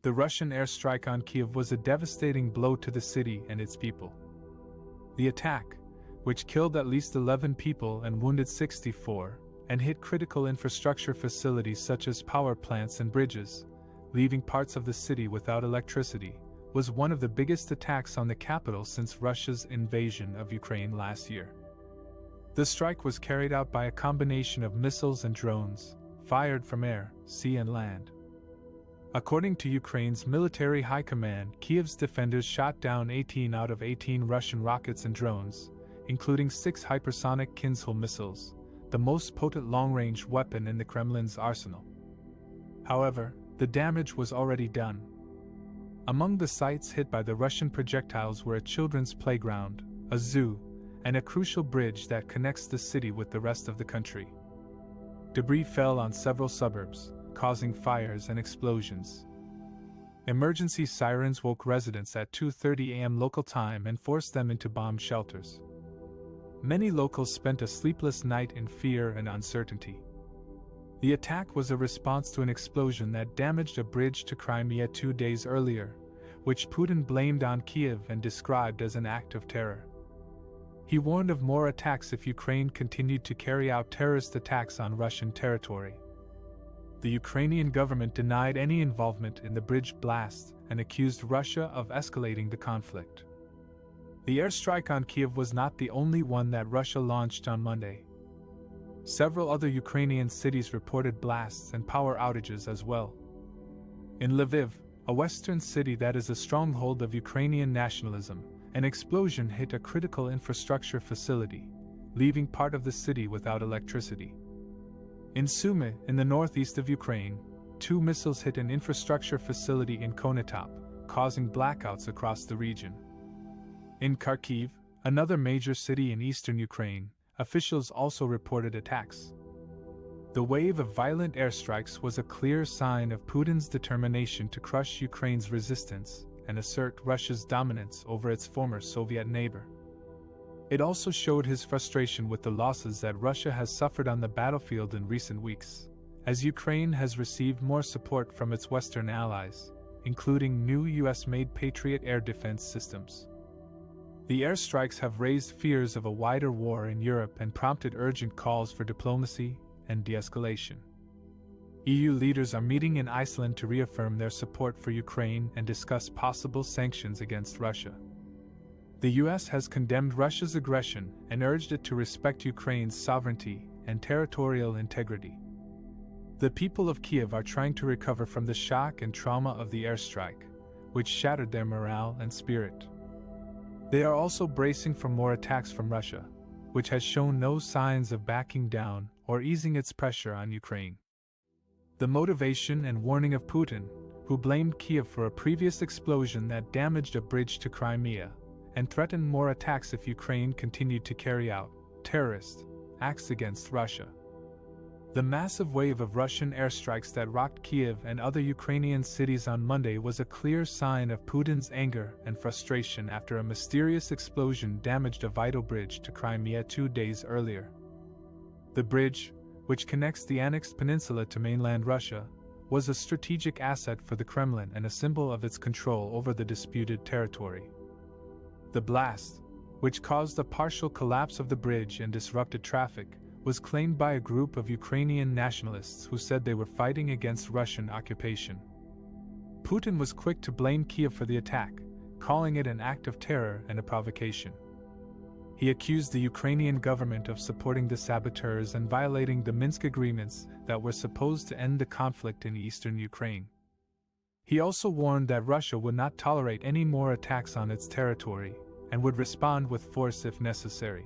The Russian airstrike on Kyiv was a devastating blow to the city and its people. The attack, which killed at least 11 people and wounded 64, and hit critical infrastructure facilities such as power plants and bridges, leaving parts of the city without electricity, was one of the biggest attacks on the capital since Russia's invasion of Ukraine last year. The strike was carried out by a combination of missiles and drones, fired from air, sea and land. According to Ukraine's military high command, Kyiv's defenders shot down 18 out of 18 Russian rockets and drones, including 6 hypersonic Kinzhal missiles, the most potent long-range weapon in the Kremlin's arsenal. However, the damage was already done. Among the sites hit by the Russian projectiles were a children's playground, a zoo, and a crucial bridge that connects the city with the rest of the country. Debris fell on several suburbs, causing fires and explosions. Emergency sirens woke residents at 2:30 a.m. local time and forced them into bomb shelters. Many locals spent a sleepless night in fear and uncertainty. The attack was a response to an explosion that damaged a bridge to Crimea 2 days earlier, which Putin blamed on Kyiv and described as an act of terror. He warned of more attacks if Ukraine continued to carry out terrorist attacks on Russian territory. The Ukrainian government denied any involvement in the bridge blast and accused Russia of escalating the conflict. The airstrike on Kyiv was not the only one that Russia launched on Monday. Several other Ukrainian cities reported blasts and power outages as well. In Lviv, a western city that is a stronghold of Ukrainian nationalism, an explosion hit a critical infrastructure facility, leaving part of the city without electricity. In Sumy, in the northeast of Ukraine, 2 missiles hit an infrastructure facility in Konotop, causing blackouts across the region. In Kharkiv, another major city in eastern Ukraine, officials also reported attacks. The wave of violent airstrikes was a clear sign of Putin's determination to crush Ukraine's resistance and assert Russia's dominance over its former Soviet neighbor. It also showed his frustration with the losses that Russia has suffered on the battlefield in recent weeks, as Ukraine has received more support from its Western allies, including new US-made Patriot air defense systems. The airstrikes have raised fears of a wider war in Europe and prompted urgent calls for diplomacy and de-escalation. EU leaders are meeting in Iceland to reaffirm their support for Ukraine and discuss possible sanctions against Russia. The US has condemned Russia's aggression and urged it to respect Ukraine's sovereignty and territorial integrity. The people of Kyiv are trying to recover from the shock and trauma of the airstrike, which shattered their morale and spirit. They are also bracing for more attacks from Russia, which has shown no signs of backing down or easing its pressure on Ukraine. The motivation and warning of Putin, who blamed Kyiv for a previous explosion that damaged a bridge to Crimea, and threatened more attacks if Ukraine continued to carry out terrorist acts against Russia. The massive wave of Russian airstrikes that rocked Kyiv and other Ukrainian cities on Monday was a clear sign of Putin's anger and frustration after a mysterious explosion damaged a vital bridge to Crimea 2 days earlier. The bridge, which connects the annexed peninsula to mainland Russia, was a strategic asset for the Kremlin and a symbol of its control over the disputed territory. The blast, which caused a partial collapse of the bridge and disrupted traffic, was claimed by a group of Ukrainian nationalists who said they were fighting against Russian occupation. Putin was quick to blame Kyiv for the attack, calling it an act of terror and a provocation. He accused the Ukrainian government of supporting the saboteurs and violating the Minsk agreements that were supposed to end the conflict in eastern Ukraine. He also warned that Russia would not tolerate any more attacks on its territory and would respond with force if necessary.